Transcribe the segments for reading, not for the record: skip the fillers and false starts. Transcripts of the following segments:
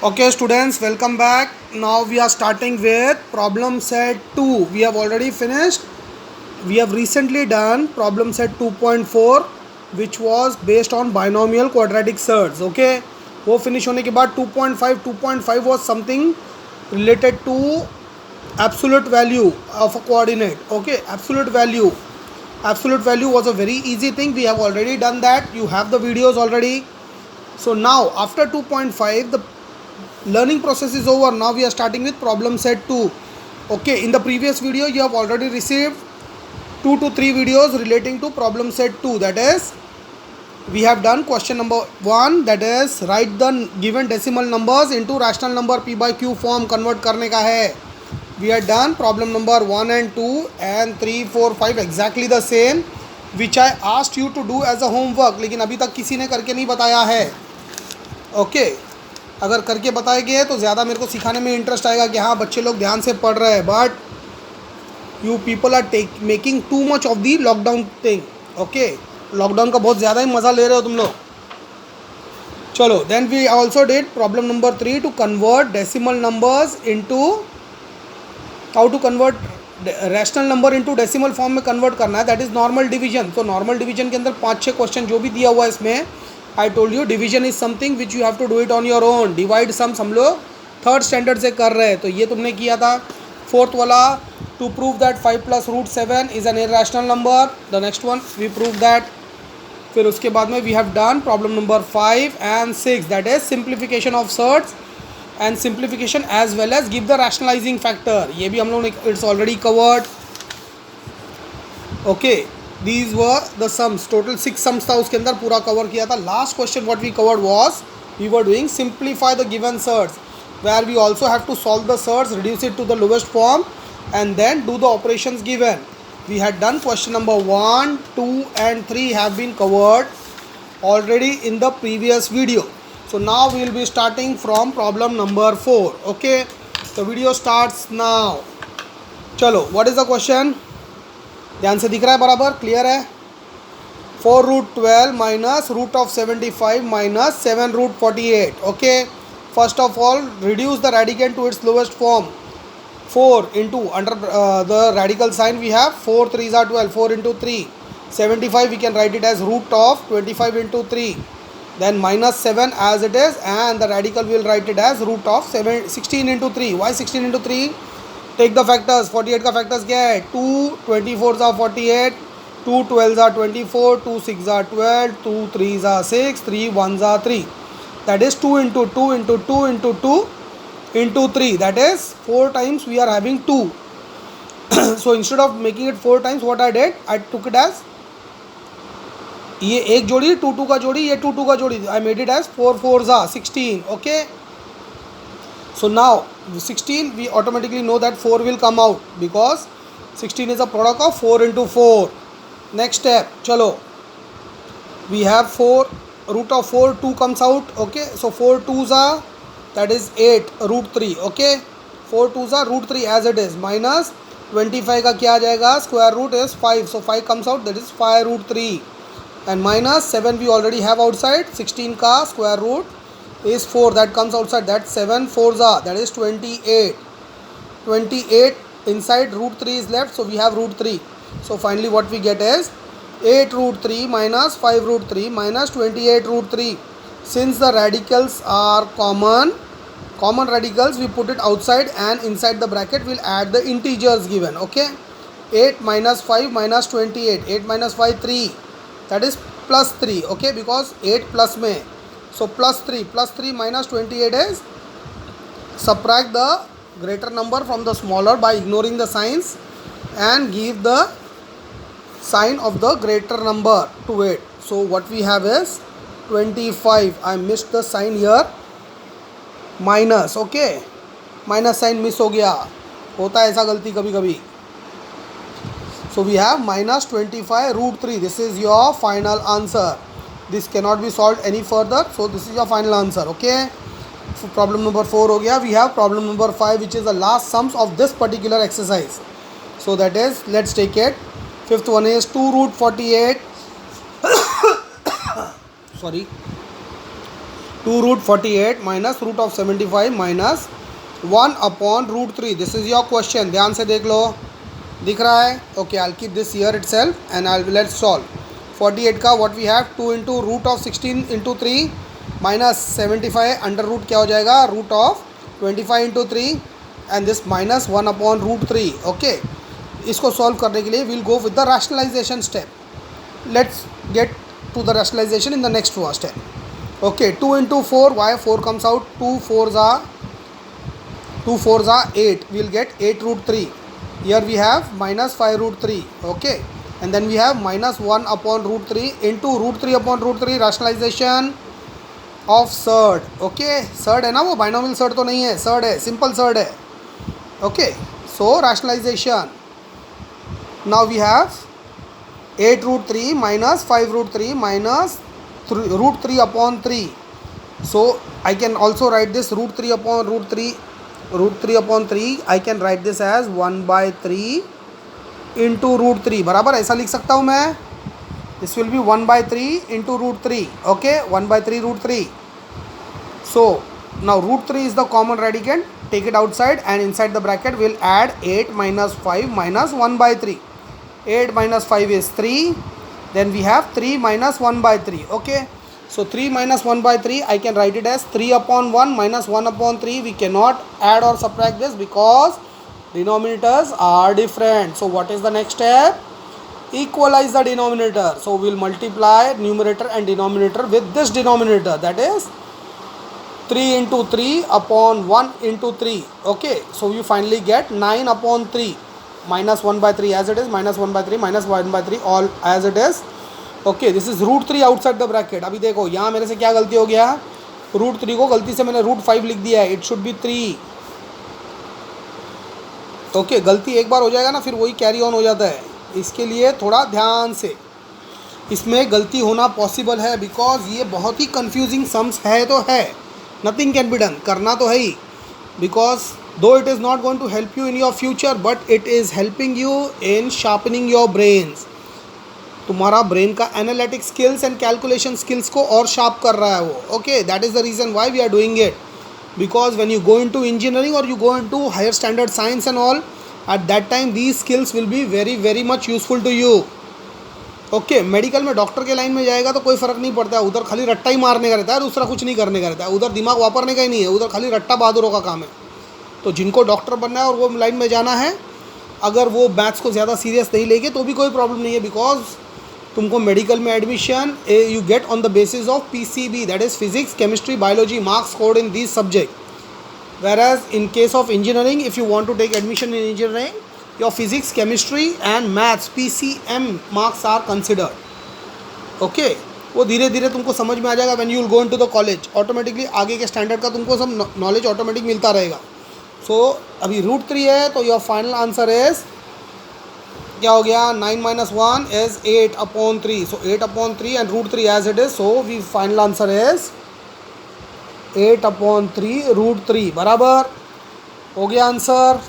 Okay students, welcome back. Now we are starting with problem set 2. We have already finished. We have recently done problem set 2.4 which was based on binomial quadratic surds. Okay, वो finish होने के बाद 2.5 was something related to absolute value of a coordinate. Okay, absolute value was a very easy thing. We have already done that. You have the videos already. So now after 2.5 the learning process is over. Now we are starting with problem set 2. Okay, in the previous video you have already received 2 to 3 videos relating to problem set 2. That is, we have done question number 1, that is write the given decimal numbers into rational number p by q form, convert करने का है. We had done problem number 1 and 2 and 3, 4, 5 exactly the same which I asked you to do as a homework, लेकिन अभी तक किसी ने करके नहीं बताया है. ओके, अगर करके बताएंगे तो ज़्यादा मेरे को सिखाने में इंटरेस्ट आएगा कि हाँ बच्चे लोग ध्यान से पढ़ रहे हैं. But you people are making too much of the lockdown thing. Okay, lockdown का बहुत ज़्यादा ही मज़ा ले रहे हो तुम लोग. चलो, then we also did problem number 3 to convert decimal numbers into, how to convert rational number into decimal form में कन्वर्ट करना है. That is normal division. तो नॉर्मल डिवीजन के अंदर 5-6 क्वेश्चन जो भी दिया हुआ है इसमें, I told you division is something which you have to do it on your own. Divide sums हम लोग थर्ड स्टैंडर्ड से कर रहे हैं, तो ये तुमने किया था. फोर्थ वाला, to prove that 5 + √7 is an irrational number. The next one we prove that. फिर उसके बाद में we have done problem number 5 and 6, that is simplification of surds and simplification as well as give the rationalizing factor. ये भी हम लोग ने it's already covered. Okay, these were the sums. total 6 sums था, उसके अंदर पूरा कवर किया था. Last question what we covered was we were doing simplify the given surds, where we also have to solve the surds, reduce it to the lowest form and then do the operations given. We had done question number 1, 2 and 3 have been covered already in the previous video. So now we will be starting from problem number 4. Okay, the video starts now. चलो, what is the question? ध्यान से दिख रहा है, बराबर clear है. 4√12 minus √75 minus 7√48. Okay, first of all reduce the radicand to its lowest form. 4 into under the radical sign we have 4 3s are 12, 4 into 3 75. We can write it as root of 25 into 3, then minus 7 as it is, and the radical we will write it as root of 16 into 3. Why 16 into 3? Take the factors. 48 का factors क्या है? 2 24 are 48, 2 12 are 24, 2 6 are 12, 2 3 are 6, 3 1 are 3. That is 2 into 2 into 2 into 2 into 3. That is 4 times we are having 2. So instead of making it 4 times, what I did, I took it as ये एक जोड़ी 2 2 का जोड़ी, ये 2 2 का जोड़ी. I made it as 4 4s are 16. Okay, so now 16, we automatically know that 4 will come out because 16 is a product of 4 into 4. Next step, chalo, we have 4 root of 4, 2 comes out. Okay, so 4 2s are, that is 8 √3. Okay, 4 2s are √3 as it is, minus 25 का क्या आ जाएगा, square root is 5, so 5 comes out, that is 5 √3, and minus 7 we already have outside. 16 का square root is 4, that comes outside, that 7 4s are, that is 28. 28 inside, √3 is left, so we have √3. So finally what we get is 8 √3 minus 5 √3 minus 28 √3. Since the radicals are common radicals, we put it outside, and inside the bracket we'll add the integers given. Okay, 8 minus 5 minus 28, 8 minus 5 3, that is plus 3. Okay, because 8 plus में, so plus 3 minus 28 is, subtract the greater number from the smaller by ignoring the signs and give the sign of the greater number to it. So what we have is 25. I missed the sign here, minus. Okay, minus sign miss हो गया, होता है ऐसा गलती कभी कभी. So we have minus 25 √3. This is your final answer. This cannot be solved any further, so this is your final answer. Okay, so problem number 4 हो गया. We have problem number 5 which is the last sums of this particular exercise. So that is, let's take it. Fifth one is 2√48 sorry, 2 root 48 minus root of 75 minus 1/√3. This is your question. ध्यान से देख लो, दिख रहा है? Okay, I will keep this here itself and I will let's solve. 48 का what we have 2 into root of 16 into 3 minus 75 under root क्या हो जाएगा root of 25 into 3 and this minus 1/√3. Okay, इसको सॉल्व करने के लिए we'll go with the rationalization step. Let's get to the rationalization in the next step. Okay, 2 into 4, why 4 comes out 2 4s are 8. We will get 8√3. Here we have minus 5√3. Okay, and then we have minus 1/√3 into √3/√3 rationalization of surd. Okay, surd है ना, वो binomial surd तो नहीं है, surd है, simple surd है. Okay, so rationalization. Now we have 8√3 minus 5√3 minus √3/3. So I can also write this √3/√3. √3/3 I can write this as 1/3 into √3. बराबर ऐसा लिख सकता हूँ मैं. This will be 1/3 into √3. Okay, 1/3 √3. So now √3 is the common radicand. Take it outside and inside the bracket we'll add 8 minus 5 minus 1/3. 8 minus 5 is 3. Then we have 3 minus 1/3. Okay. So 3 minus 1/3 I can write it as 3/1 minus 1/3. We cannot add or subtract this because denominators are different. So what is the next step? Equalize the denominator. So we will multiply numerator and denominator with this denominator, that is 3 into 3 upon 1 into 3. Okay, so you finally get 9/3 minus 1/3 as it is, minus 1/3 minus 1/3 all as it is. Okay, this is √3 outside the bracket. अभी देखो यहाँ मेरे से क्या गलती हो गया, √3 को गलती से मैंने √5 लिख दिया है. It should be 3. ओके, गलती एक बार हो जाएगा ना, फिर वही कैरी ऑन हो जाता है. इसके लिए थोड़ा ध्यान से, इसमें गलती होना पॉसिबल है बिकॉज ये बहुत ही कन्फ्यूजिंग सम्स है तो है. नथिंग कैन बी डन, करना तो है ही, because though it is not going to help you in your future but it is helping you in sharpening your brains. तुम्हारा ब्रेन का analytic skills and calculation skills को और sharp कर रहा है वो. Okay, that is the reason why we are doing it, because when you go into engineering और you go into higher standard science and all, at that time these skills will be very very much useful to you. Okay, medical में doctor के line में जाएगा तो कोई फ़र्क नहीं पड़ता है, उधर खाली रट्टा ही मारने का रहता है, दूसरा कुछ नहीं करने का रहता है. उधर दिमाग वापरने का ही नहीं है, उधर खाली रट्टा बहादुरों का काम है. तो जिनको डॉक्टर बनना है और वो लाइन में जाना है, अगर वो मैथ्स को ज़्यादा सीरियस नहीं लेंगे तो भी कोई प्रॉब्लम नहीं है, बिकॉज तुमको मेडिकल में admission you get on the basis of PCB, that is physics chemistry biology marks scored in this subject. whereas in case of engineering, if you want to take admission in engineering, your physics chemistry and maths PCM marks are considered. okay, वो धीरे धीरे तुमको समझ में आ जाएगा. when you will go into the college, automatically आगे के standard का तुमको सब नॉलेज ऑटोमेटिक मिलता रहेगा. सो अभी √3 है तो योर फाइनल आंसर इज क्या हो गया, 9 minus 1 is 8/3. So 8/3 and √3 as it is. So we final answer is 8/3 √3. बराबर हो गया आंसर.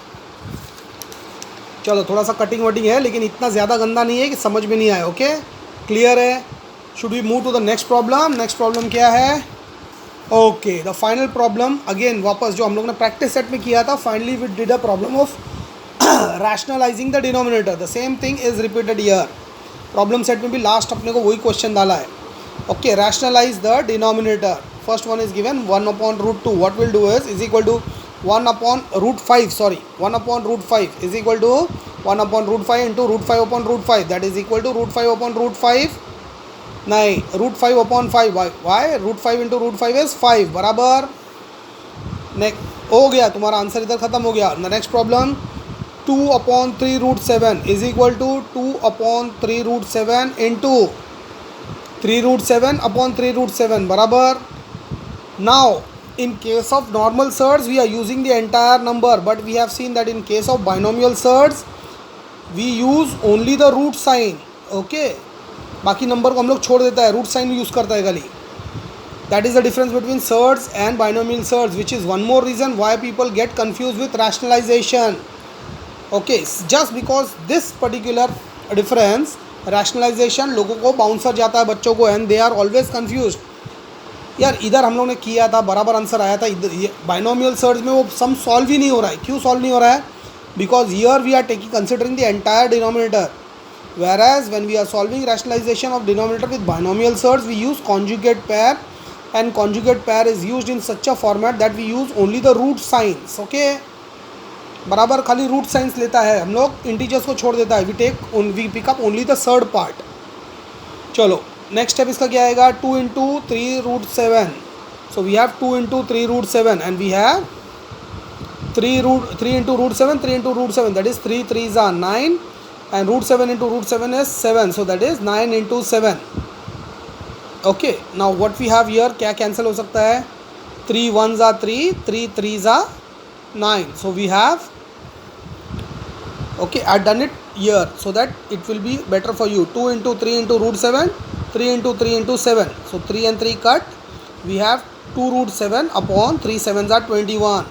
चलो थोड़ा सा कटिंग वटिंग है लेकिन इतना ज़्यादा गंदा नहीं है कि समझ में नहीं आए. ओके, क्लियर है. Should we move to the next problem. Next problem क्या है? Okay, the final problem again वापस जो हम लोग ने प्रैक्टिस सेट में किया था. Finally we did a problem of rationalizing the denominator. The same thing is repeated here. Problem set में भी लास्ट अपने को वही क्वेश्चन डाला है. Okay, rationalize the denominator. First one is given 1/√2. What we'll do is equal to 1/√5. Sorry, 1/√5 is equal to 1/√5 into √5/√5. That is equal to √5/√5. नहीं, √5/5. Why? √5 into √5 is 5. बराबर. Next हो गया, तुम्हारा आंसर इधर खत्म हो गया. Next problem 2/3√7 is equal to 2/3√7 into 3√7/3√7 बराबर. Now in case of normal surds we are using the entire number, but we have seen that in case of binomial surds we use only the root sign. Okay, बाकी number को हम लोग छोड़ देता है, root sine use करता है खाली. That is the difference between surds and binomial surds, which is one more reason why people get confused with rationalization. Okay, just because this particular difference, rationalization लोगों को बाउंसर जाता है बच्चों को, and they are always confused. यार इधर हम लोग ने किया था, बराबर आंसर आया था। इधर बाइनोमियल सर्च में वो सम सॉल्व ही नहीं हो रहा है। क्यों सॉल्व नहीं हो रहा है? Because here we are taking considering the entire denominator, whereas when we are solving rationalization of denominator with binomial surds, we use conjugate pair, and conjugate pair is used in such a format that we use only the root signs. Okay, बराबर खाली root science लेता है, हम लोग integers को छोड़ देता है। We pick up only the surd part. चलो नेक्स्ट स्टेप इसका क्या आएगा? 2 into 3√7। So we have 2 into 3√7 and we have 3 into root 7, 3 into root 7, that is 3 3s are 9 and root 7 into root 7 is 7, so that is 9 into 7. Okay, now what we have here, क्या cancel हो सकता है? 3 1s are 3, 3 3s are 9, so we have, okay, I done it here so that it will be better for you. 2 into 3 into root 7, 3 into 3 into 7, so 3 and 3 cut, we have 2 root 7 upon 3 7s are 21.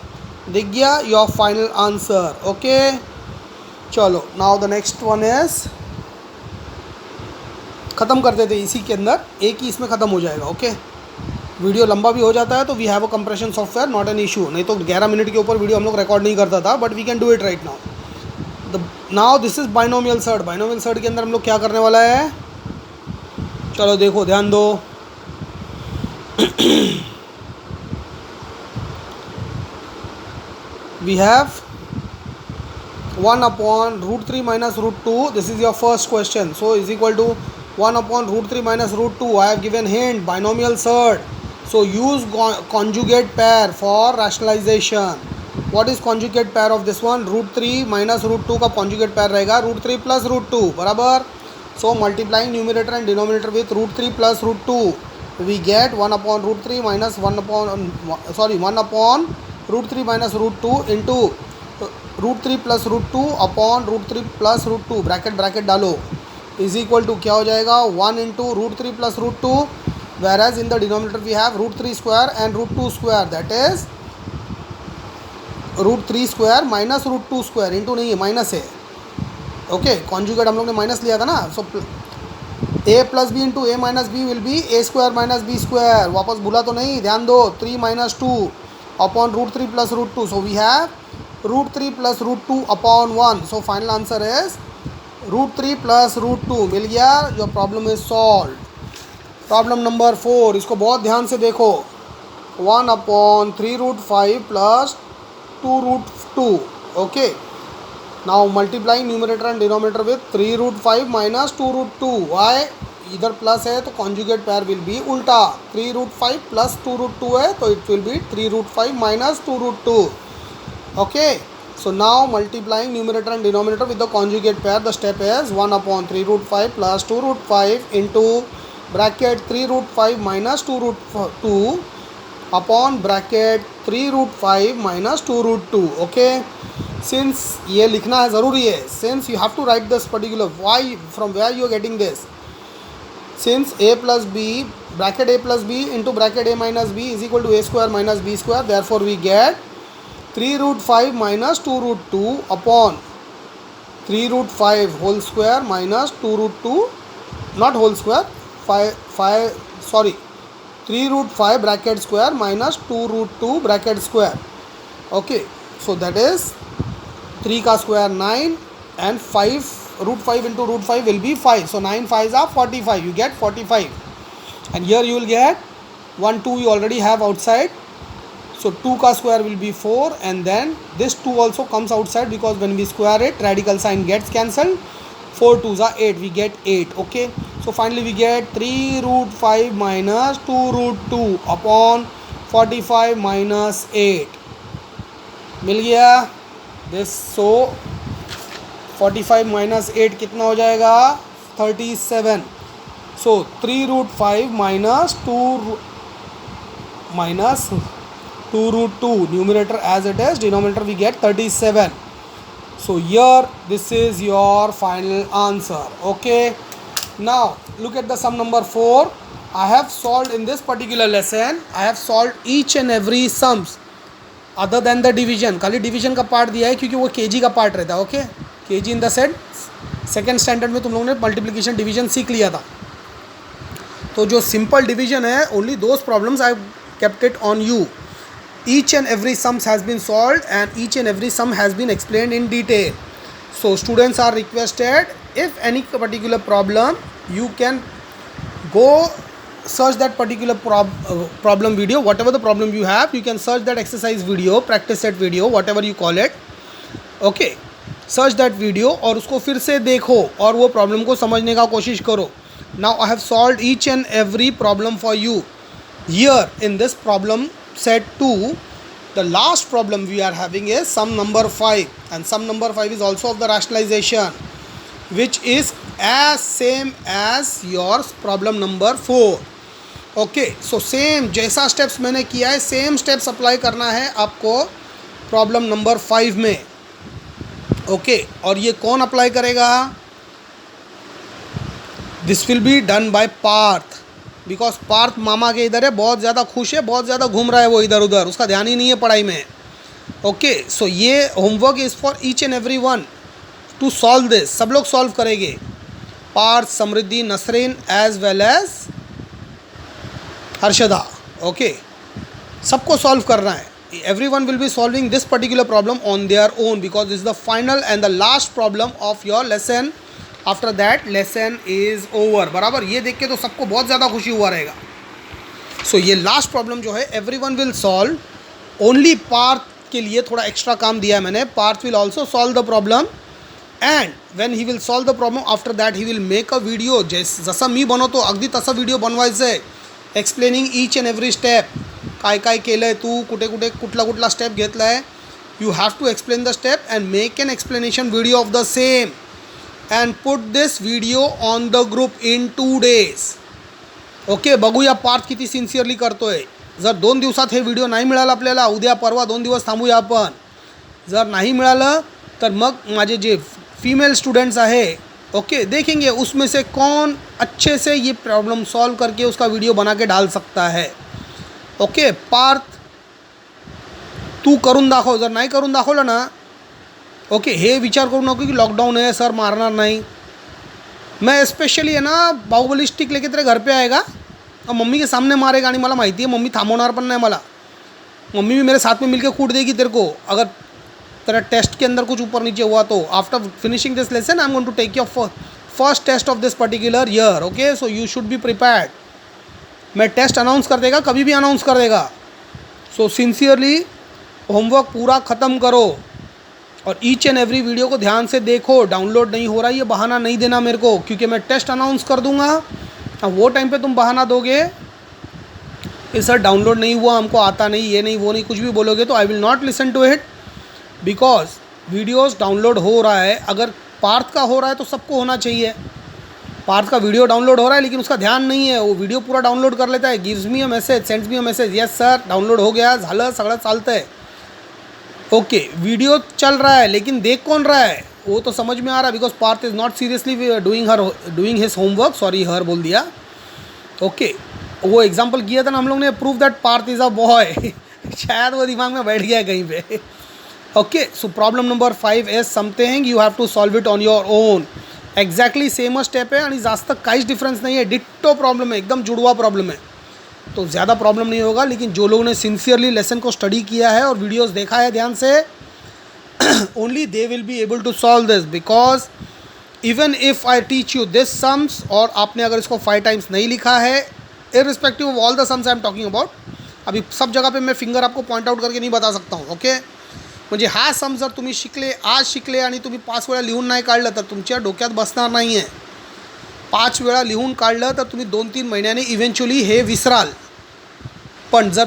दिख गया your final answer. Okay, चलो now the next one is, ख़त्म कर देते इसी के अंदर, एक ही इसमें ख़त्म हो जाएगा। ओके, वीडियो लंबा भी हो जाता है तो we have a compression software, not an issue. नहीं तो 11 मिनट के ऊपर वीडियो हम लोग रिकॉर्ड नहीं करता था, but we can do it right now. Now this is binomial surd. Binomial surd के अंदर हम लोग क्या करने वाला है? चलो देखो, ध्यान दो। We have 1 upon root 3 minus root 2, this is your first question, so is equal to 1 upon root 3 minus root 2. I have given hint, binomial surd, so use conjugate pair for rationalization. What is conjugate pair of this one? root 3 minus root 2 का conjugate pair रहेगा root 3 plus root 2, बराबर। So multiplying numerator and denominator with root 3 plus root 2, we get 1 upon root 3 minus 1 upon root 3 minus root 2 into root 3 plus root 2 upon root 3 plus root 2, bracket डालो, is equal to क्या हो जाएगा? 1 into root 3 plus root 2, where as in the denominator we have root 3 square and root 2 square, that is root 3 square minus root 2 square, into नहीं है, minus है। Okay, conjugate हम लोग ने माइनस लिया था ना, so a plus b into a minus b will be a square minus b square. वापस भूला तो नहीं, ध्यान दो। 3 minus 2 upon root 3 plus root 2, so we have root 3 plus root 2 upon 1, so final answer is root 3 plus root 2। मिल गया, your problem is solved। Problem number 4, इसको बहुत ध्यान से देखो। 1 upon 3 root 5 plus 2 root 2। Okay, now multiplying numerator and denominator with 3 root 5 minus 2 root 2। Why? इधर plus है तो conjugate pair will be उल्टा, 3 root 5 प्लस 2 root 2 है तो it will be 3 root 5 minus 2 root 2। Okay, so now multiplying numerator and denominator with the conjugate pair, the step is 1 upon 3 root 5 plus 2 root 5 into bracket 3 root 5 minus 2 root 2 upon bracket 3 root 5 minus 2 root 2। Okay, since ये लिखना है ज़रूरी है, since you have to write this particular, why, from where you are getting this? Since a plus b, bracket a plus b into bracket a minus b is equal to a square minus b square, therefore we get 3 root 5 minus 2 root 2 upon 3 root 5 whole square minus 2 root 2, not whole square, 3 root 5 bracket square minus 2 root 2 bracket square। Okay, so that is 3 का square 9 and 5 root 5 into root 5 will be 5, so 9 5s are 45, you get 45, and here you will get 1 2 you already have outside, so 2 का square will be 4, and then this 2 also comes outside because when we square it radical sign gets cancelled, 4 2s are 8, we get 8। Okay, so finally we get 3 root 5 minus 2 root 2 upon 45 minus 8। मिल गया this, so 45 minus 8 कितना हो जाएगा? 37। so 3 root 5 minus 2 root 2, numerator as it is, denominator we get 37, so here this is your final answer। Okay, now look at the sum number 4। I have solved in this particular lesson, I have solved each and every sums other than the division। खाली division का part दिया है क्योंकि वो kg का part रहता है। Okay, kg in the set second standard में तुम लोगों ने मल्टीप्लिकेशन डिवीजन सीख लिया था। तो जो सिंपल डिवीजन है, only those problems I kept it on you. Each and every sums has been solved and each and every sum has been explained in detail. So students are requested, if any particular problem, you can go search that particular problem video, whatever the problem you have, you can search that exercise video, practice set video, whatever you call it. Okay, search that video और उसको फिर से देखो और वो problem को समझने का कोशिश करो. Now I have solved each and every problem for you. Here in this problem set 2, the last problem we are having is sum number 5, and sum number 5 is also of the rationalization, which is as same as your problem number 4. Okay, so same जैसा steps मैंने किया है, same steps apply करना है आपको problem number 5 में. Okay, और ये कौन apply करेगा? This will be done by Parth. Because Parth मामा के इधर है, बहुत ज़्यादा खुश है, बहुत ज़्यादा घूम रहा है वो इधर उधर, उसका ध्यान ही नहीं है पढ़ाई में. ओके, सो ये homework is for each and every one to solve this. सब लोग सॉल्व करेंगे, Parth, Samriddhi, Nasreen as well as Harshada. Okay, सबको सॉल्व करना है. Every one will be solving this particular problem on their own because this is the final and the last problem of your lesson. After that lesson is over. बराबर, ये देख के तो सबको बहुत ज़्यादा खुशी हुआ रहेगा. सो ये लास्ट प्रॉब्लम जो है every one will solve. Only Parth के लिए थोड़ा एक्स्ट्रा काम दिया है मैंने. Parth will also solve the problem and when he will solve the problem after that he will make a video. जसं मी बनवतो अगदी तसं व्हिडिओ बनवायचं आहे, explaining each and every step. काय काय केलं आहे तू, कुठे कुठे कुठला स्टेप घेतला आहे. You have to explain the step and make an explanation video of the same and put this video on the group in 2 days. Okay, बघूया पार्थ किती सिन्सिअरली करतोय. जर 2 दिवसात हे व्हिडिओ नाही मिळाला आपल्याला, उद्या परवा 2 दिवस थांबूया आपण. जर नाही मिळालं तर मग माझे जे फीमेल स्टूडेंट्स आहे, ओके, देखेंगे उसमें से कौन अच्छे से ये प्रॉब्लम सॉल्व करके उसका वीडियो बना के डाल सकता है. ओके पार्थ, तू करून दाखव. जर नाही करून दाखवलं ना, ओके, हे विचार करू नको की लॉकडाउन है सर मारना नहीं. मैं स्पेशली है ना बाहुबली स्टिक लेके तेरे घर पे आएगा और मम्मी के सामने मारेगा. आणि मला माहिती है मम्मी थांबवणार पण नाही मला. मम्मी भी मेरे साथ में मिलके कूट देगी तेरे को अगर तेरा टेस्ट के अंदर कुछ ऊपर नीचे हुआ तो. After finishing this lesson I am going to take your first test of this particular year. Okay, so you should be prepared. मैं टेस्ट अनाउंस कर देगा, कभी भी अनाउंस कर देगा. सो सिंसियरली होमवर्क पूरा ख़त्म करो और ईच एंड एवरी वीडियो को ध्यान से देखो. डाउनलोड नहीं हो रहा है ये बहाना नहीं देना मेरे को, क्योंकि मैं टेस्ट अनाउंस कर दूंगा. अब वो टाइम पे तुम बहाना दोगे कि सर डाउनलोड नहीं हुआ, हमको आता नहीं, ये नहीं, वो नहीं, कुछ भी बोलोगे तो I will not listen to it. Because videos download हो रहा है. अगर पार्थ का हो रहा है तो सबको होना चाहिए. पार्थ का वीडियो डाउनलोड हो रहा है लेकिन उसका ध्यान नहीं है, वो वीडियो पूरा डाउनलोड कर लेता है. Gives me a message, sends me a message, yes sir download हो गया, झालं, सगळं चालतं है. ओके, वीडियो चल रहा है लेकिन देख कौन रहा है वो तो समझ में आ रहा है. Because Parth is not seriously doing his homework. Sorry, her बोल दिया. ओके, वो एग्जाम्पल किया था ना हम लोग ने, prove that Parth is a boy. शायद वो दिमाग में बैठ गया है कहीं पे. Okay, so problem number 5 is something you have to solve it on your own. Exactly same step आहे आणि जास्त काहीच डिफरन्स नहीं है. डिट्टो प्रॉब्लम है, एकदम जुड़वा प्रॉब्लम है. तो ज़्यादा प्रॉब्लम नहीं होगा. लेकिन जो लोगों ने सिंसियरली लेसन को स्टडी किया है और वीडियोस देखा है ध्यान से, only they will be able to solve this. Because even if I teach you this sums और आपने अगर इसको 5 टाइम्स नहीं लिखा है, irrespective of all the sums I am talking about, अभी सब जगह पे मैं फिंगर आपको पॉइंट आउट करके नहीं बता सकता हूँ. ओके, म्हणजे हा सम जर तुम्ही आज शिकले आणि तुम्ही 5 वेळा लिहून नाही काढलं तर तुमच्या डोक्यात बसणार नाही आहे. 5 वेळा लिहून काढलं तर तुम्ही 2-3 महिन्याने इव्हेंच्युअली हे विसराल. पण जर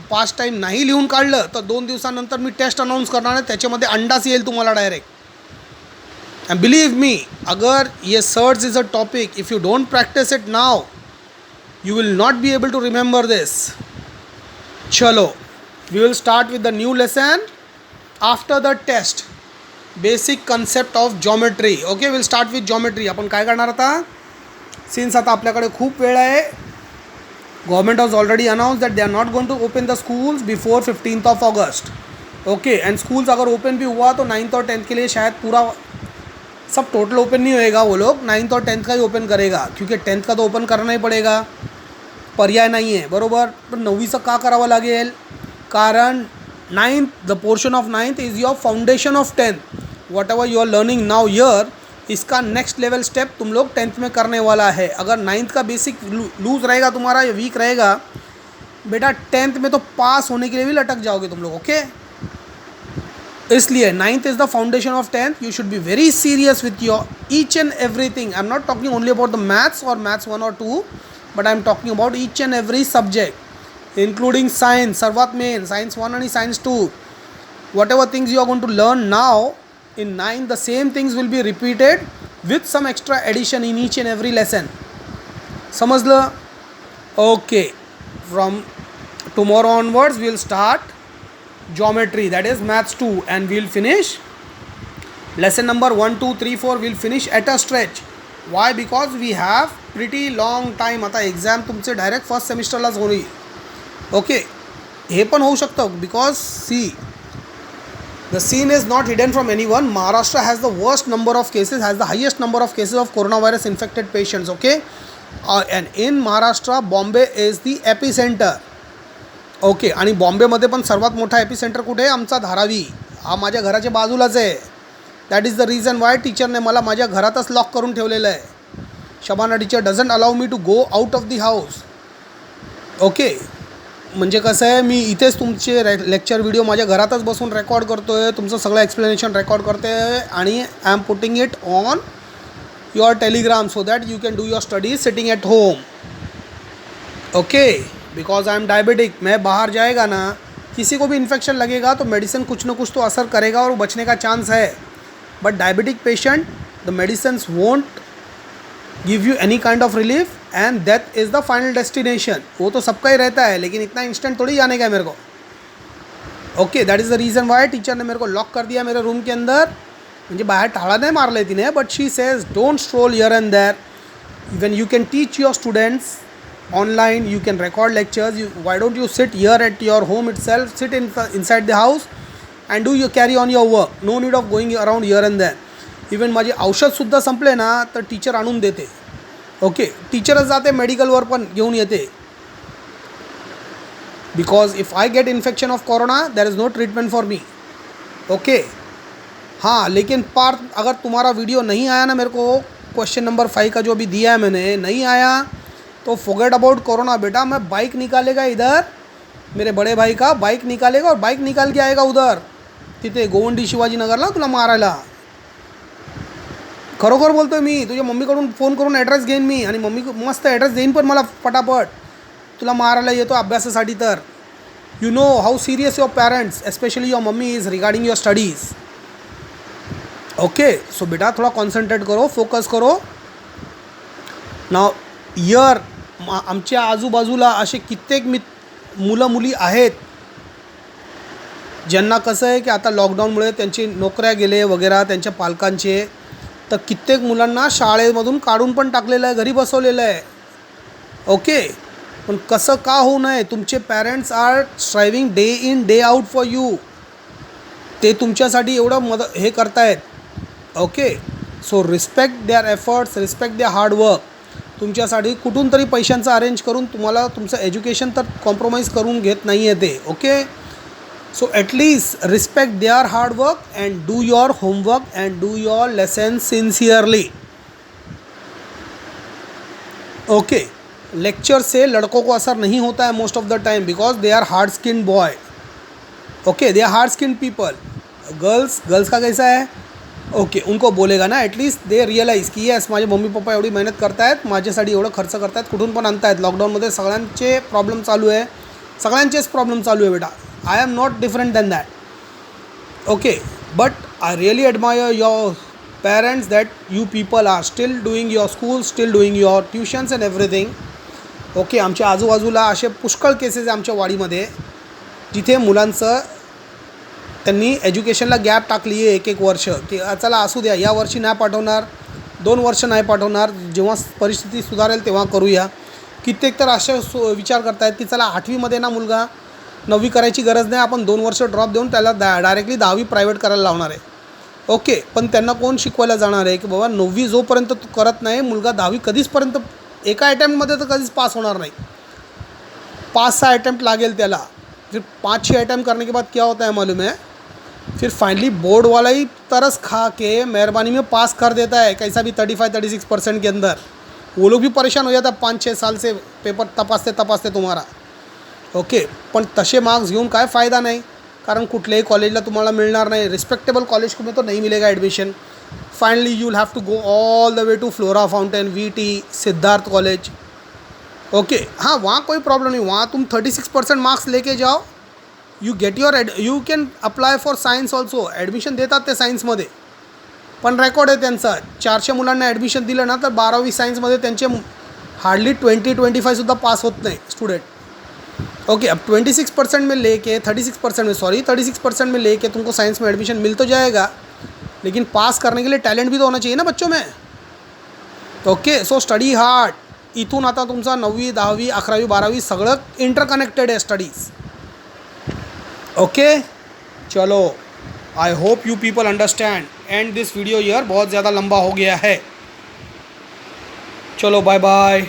5 टाइम नाही लिहून काढलं तर 2 दिवसानंतर मी टेस्ट अनाउंस करणार आहे, त्याच्यामध्ये अंडाच येईल तुम्हाला डायरेक्ट. एंड बिलीव मी, अगर ये search is a topic, if you don't practice it now you will not be able to remember this. Chalo, we will start with the new lesson after the test. Basic concept of geometry. Okay, we'll start with geometry. आपण काय करणार आता, since आता आपल्याकडे खूप वेळ आहे, government has already announced that they are not going to open the schools before 15th of August. Okay, and schools अगर open भी हुआ तो 9th और 10th के लिए शायद पूरा सब टोटल ओपन नहीं होएगा, वो लोग 9th और 10th का ही ओपन करेगा, क्योंकि 10th का तो ओपन करना ही पडेगा, पर्याय नाही आहे, बरोबर. पण 9वीचं का करावं लागेल, कारण 9th the portion of 9th is your foundation of 10th. Whatever you are learning now year, इसका नेक्स्ट लेवल स्टेप तुम लोग 10th में करने वाला है. अगर 9th का बेसिक लूज रहेगा तुम्हारा या वीक रहेगा बेटा, 10th में तो पास होने के लिए भी लटक जाओगे तुम लोग. ओके, इसलिए 9th is the foundation of 10th. You should be very serious with your each and everything. I am not talking only about the maths और मैथ्स 1 और 2, but I am talking about each and every subject, including science, सर्वात main science 1 आणि science 2. Whatever things you are going to learn now in 9, the same things will be repeated with some extra addition in each and every lesson. समजलं? Okay, from tomorrow onwards we will start geometry, that is maths 2, and we will finish lesson number 1 2 3 4 we will finish at a stretch. Why? Because we have pretty long time. आता exam तुमचे direct first सेमिस्टरलाच होईल. Okay, हे पण होऊ शकतं, because see the scene is not hidden from any one. Maharashtra has the worst number of cases, has the highest number of cases of corona virus infected patients. Okay, and in Maharashtra Bombay is the epicentre. Okay, आणि बॉम्बेमध्ये पण सर्वात मोठा AP centre कुठे आहे, आमचा धारावी. हा माझ्या घराच्या बाजूलाच आहे. That is the reason why टीचरने मला माझ्या घरातच लॉक करून ठेवलेलं आहे. Shabana teacher doesn't allow me to go out of the house. Okay, म्हणजे कसं आहे, मी इथेच तुमचे लेक्चर व्हिडिओ माझ्या घरातच बसून रेकॉर्ड करतो आहे, तुमचं सगळं एक्सप्लेनेशन रेकॉर्ड करते आहे, आणि I am putting it on your Telegram so that you can do your studies sitting at home. Okay, because I am diabetic. मैं बाहर जाएगा ना, किसी को भी इन्फेक्शन लगेगा तो मेडिसिन कुछ ना कुछ तो असर करेगा और बचने का चांस है. But diabetic patient, the medicine won't give you any kind of relief, and that is the final destination. वो तो सबका ही रहता है, लेकिन इतना इंस्टेंट थोड़ी जाने का है मेरे को. Okay, that is the reason Y teacher ने मेरे को लॉक कर दिया मेरे रूम के अंदर. म्हणजे बाहेर टाळा नाही मारले तिने, but she says don't stroll here and there. When you can teach your students online, you can record lectures. Why don't you sit here at your home itself, sit inside the house and do you carry on your work. No need of going around here and there. Even माझे औषधसुद्धा संपले ना तर teacher आणून देते. Okay, टीचरच जाते मेडिकलवर पण घेऊन येते. Because if I get infection of corona there is no treatment for me. Okay, हाँ, लेकिन पार्थ अगर तुम्हारा वीडियो नहीं आया ना, मेरे को क्वेश्चन नंबर 5 का जो अभी दिया है मैंने, नहीं आया तो फॉरगेट अबाउट कोरोना बेटा. मैं बाइक निकालेगा इधर, मेरे बड़े भाई का बाइक निकालेगा और बाइक निकाल के आएगा उधर तिथे गोवंडी शिवाजीनगरला तुला मारायला. खरोखर बोलतोय मी. तुझ्या मम्मीकडून फोन करून ॲड्रेस घेईन मी, आणि मम्मी मस्त ॲड्रेस देईन पण मला पटापट. तुला मारायला येतो अभ्यासासाठी. तर you know how serious your parents, especially your mummy is regarding your studies. Okay, so बेटा थोड़ा कॉन्सन्ट्रेट करो, फोकस करो. नाव इयर आमच्या आजूबाजूला असे कित्येक मुलं मुली आहेत ज्यांना कसं आहे की आता लॉकडाऊनमुळे त्यांची नोकऱ्या गेले वगैरे, त्यांच्या पालकांचे. तर कित्येक मुलांना शाळेमधून काढून पण टाकलेलं आहे, घरी बसवलेलं आहे. ओके, पण कसं का होऊ नये, तुमचे parents are striving day in day out for you. ते तुमच्यासाठी एवढं हे करतायत. Okay, so respect their efforts, respect their hard work. तुमच्यासाठी कुठून तरी पैशांचं अरेंज करून तुम्हाला तुमचं एज्युकेशन तर कॉम्प्रोमाइज करून घेत नाही आहे ते. Okay, so at least respect their hard work and do your homework and do your lesson sincerely. Okay, lecture से लड़कों को असर नहीं होता है most of the time, because they are hard skin boy. Okay, they are hard skin people. Girls का कैसा है, ओके, उनको बोलेगा ना, ॲटलीस्ट दे रिअलाइज की येस माझे मम्मी पप्पा एवढी मेहनत करतायत, माझ्यासाठी एवढं खर्च करतायत, कुठून पण आणतायत. लॉकडाऊनमध्ये सगळ्यांचे प्रॉब्लेम चालू आहे, सगळ्यांचेच प्रॉब्लेम चालू आहे बेटा. I am not different than that. Okay, but I really admire your parents that you people are still doing your school, still doing your tuitions and everything. Okay, आमच्या आजूबाजूला असे पुष्कळ केसेस आहे आमच्या वाडीमध्ये, जिथे मुलांचं त्यांनी एज्युकेशनला गॅप टाकली आहे 1-1 वर्ष, की चला असू द्या, या वर्षी नाही पाठवणार, 2 वर्ष नाही पाठवणार, जेव्हा परिस्थिती सुधारेल तेव्हा करूया. कित्येक तर असे विचार करतायत की चला 8वीमध्ये ना मुलगा 9वी करायची गरज नाही, आपण 2 वर्ष ड्रॉप देऊन त्याला डायरेक्टली 10वी प्रायव्हेट करायला लावणार आहे. ओके, पण त्यांना कोण शिकवायला जाणार आहे की बाबा 9वी जोपर्यंत तू करत नाही, मुलगा 10वी कधीचपर्यंत एका अटॅम्प्टमध्ये तर कधीच पास होणार नहीं। 5-6 अटैम्प्ट लागेल त्याला, फिर 5-6 अटैम्प्ट करने के बाद क्या होता है मालूम है, फिर फाइनली बोर्ड वाला ही तरस खा के मेहरबानी में पास कर देता है, कैसा भी 35-36% के अंदर। वो लोग भी परेशान हो जाता है 5-6 साल से पेपर तपासते तुम्हारा। ओके, पण तसे मार्क्स घेऊन काय फ़ायदा नाही, कारण कुठल्याही कॉलेजला तुम्हाला मिळणार नाही, रिस्पेक्टेबल कॉलेज में तो नहीं मिलेगा admission. Finally you will have to go all the way to Flora Fountain, VT, Siddharth college. Okay, हाँ वहाँ कोई प्रॉब्लम नहीं, वहाँ तुम 36% मार्क्स लेके जाओ, you get you can apply for science also, admission देतात ते सायन्समध्ये, पण रेकॉर्ड आहे त्यांचा 400 मुलांना ॲडमिशन दिलं ना तर 12वी सायन्समध्ये त्यांचे हार्डली 20-25 पास होत नाही स्टूडेंट। ओके, अब 26% में लेके 36% में लेके तुमको साइंस में एडमिशन मिल तो जाएगा, लेकिन पास करने के लिए टैलेंट भी तो होना चाहिए ना बच्चों में। Okay, so study hard. इथून आता तुमचा 9वी 10वी 11वी 12वी सगळं इंटरकनेक्टेड है स्टडीज़। ओके, चलो, I hope you people understand. And this video यार बहुत ज़्यादा लंबा हो गया है। चलो बाय बाय।